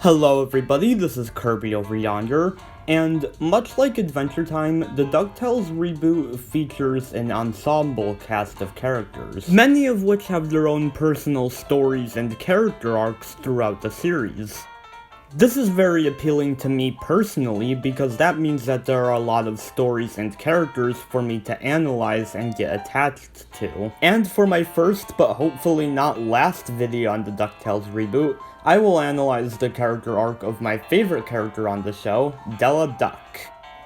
Hello everybody, this is Kirby over yonder, and much like Adventure Time, the DuckTales reboot features an ensemble cast of characters, many of which have their own personal stories and character arcs throughout the series. This is very appealing to me personally because that means that there are a lot of stories and characters for me to analyze and get attached to. And for my first, but hopefully not last video on the DuckTales reboot, I will analyze the character arc of my favorite character on the show, Della Duck.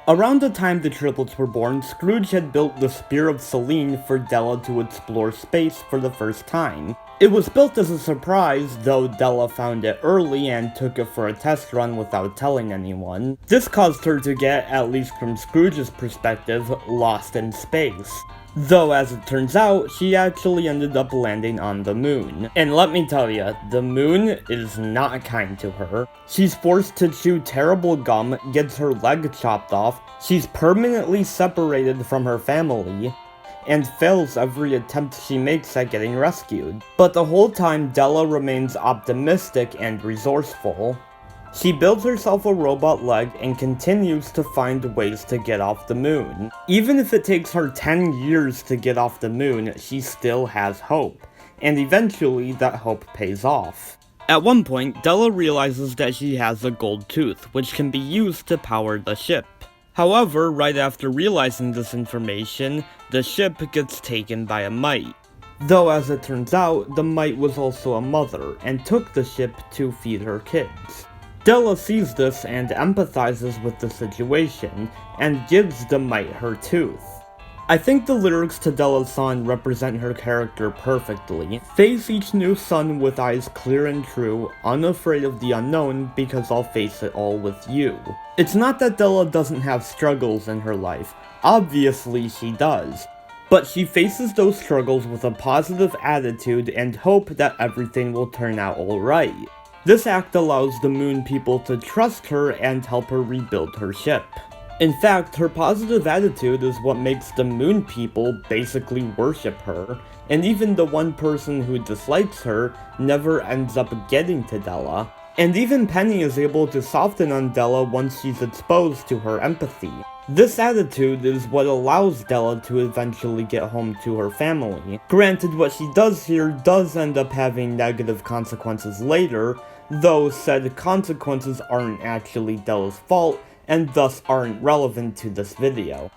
Around the time the triplets were born, Scrooge had built the Spear of Selene for Della to explore space for the first time. It was built as a surprise, though Della found it early and took it for a test run without telling anyone. This caused her to get, at least from Scrooge's perspective, lost in space. Though, as it turns out, she actually ended up landing on the moon. And let me tell ya, the moon is not kind to her. She's forced to chew terrible gum, gets her leg chopped off, she's permanently separated from her family, and fails every attempt she makes at getting rescued. But the whole time, Della remains optimistic and resourceful. She builds herself a robot leg and continues to find ways to get off the moon. Even if it takes her 10 years to get off the moon, she still has hope, and eventually that hope pays off. At one point, Della realizes that she has a gold tooth, which can be used to power the ship. However, right after realizing this information, the ship gets taken by a mite. Though as it turns out, the mite was also a mother, and took the ship to feed her kids. Della sees this and empathizes with the situation, and gives the mite her tooth. I think the lyrics to Della's song represent her character perfectly. Face each new sun with eyes clear and true, unafraid of the unknown because I'll face it all with you. It's not that Della doesn't have struggles in her life, obviously she does. But she faces those struggles with a positive attitude and hope that everything will turn out alright. This act allows the moon people to trust her and help her rebuild her ship. In fact, her positive attitude is what makes the moon people basically worship her, and even the one person who dislikes her never ends up getting to Della. And even Penny is able to soften on Della once she's exposed to her empathy. This attitude is what allows Della to eventually get home to her family. Granted, what she does here does end up having negative consequences later, though said consequences aren't actually Della's fault, and thus aren't relevant to this video.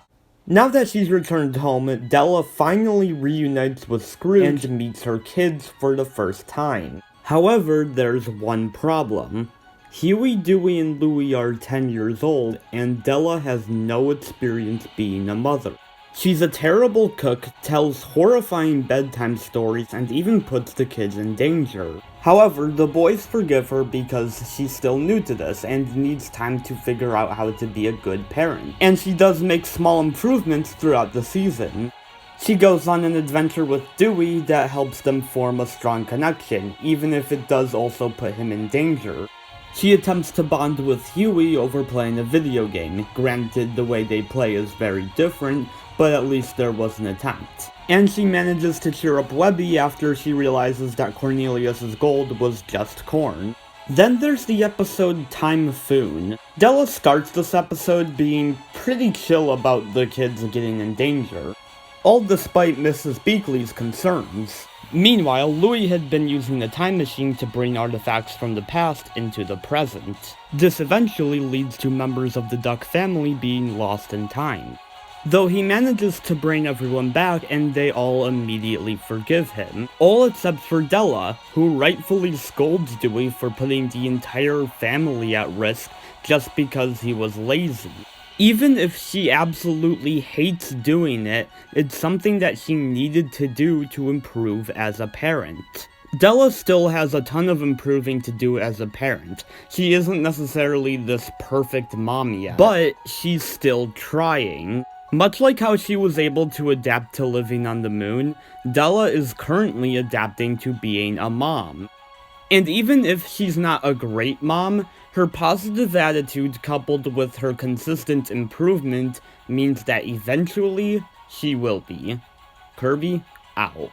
Now that she's returned home, Della finally reunites with Scrooge and meets her kids for the first time. However, there's one problem. Huey, Dewey, and Louie are 10 years old, and Della has no experience being a mother. She's a terrible cook, tells horrifying bedtime stories, and even puts the kids in danger. However, the boys forgive her because she's still new to this and needs time to figure out how to be a good parent. And she does make small improvements throughout the season. She goes on an adventure with Dewey that helps them form a strong connection, even if it does also put him in danger. She attempts to bond with Huey over playing a video game. Granted, the way they play is very different, but at least there was an attempt. And she manages to cheer up Webby after she realizes that Cornelius's gold was just corn. Then there's the episode Typhoon. Della starts this episode being pretty chill about the kids getting in danger, all despite Mrs. Beakley's concerns. Meanwhile, Louie had been using the time machine to bring artifacts from the past into the present. This eventually leads to members of the Duck family being lost in time. Though he manages to bring everyone back and they all immediately forgive him. All except for Della, who rightfully scolds Dewey for putting the entire family at risk just because he was lazy. Even if she absolutely hates doing it, it's something that she needed to do to improve as a parent. Della still has a ton of improving to do as a parent. She isn't necessarily this perfect mom yet, but she's still trying. Much like how she was able to adapt to living on the moon, Della is currently adapting to being a mom. And even if she's not a great mom, her positive attitude coupled with her consistent improvement means that eventually she will be. Kirby, out.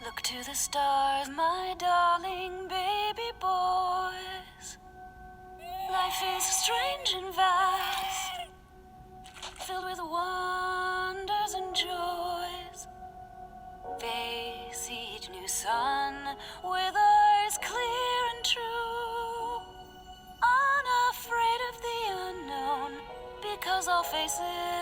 Look to the stars, my darling baby boy. is strange and vast, filled with wonders and joys. Face each new sun with eyes clear and true, unafraid of the unknown, because all faces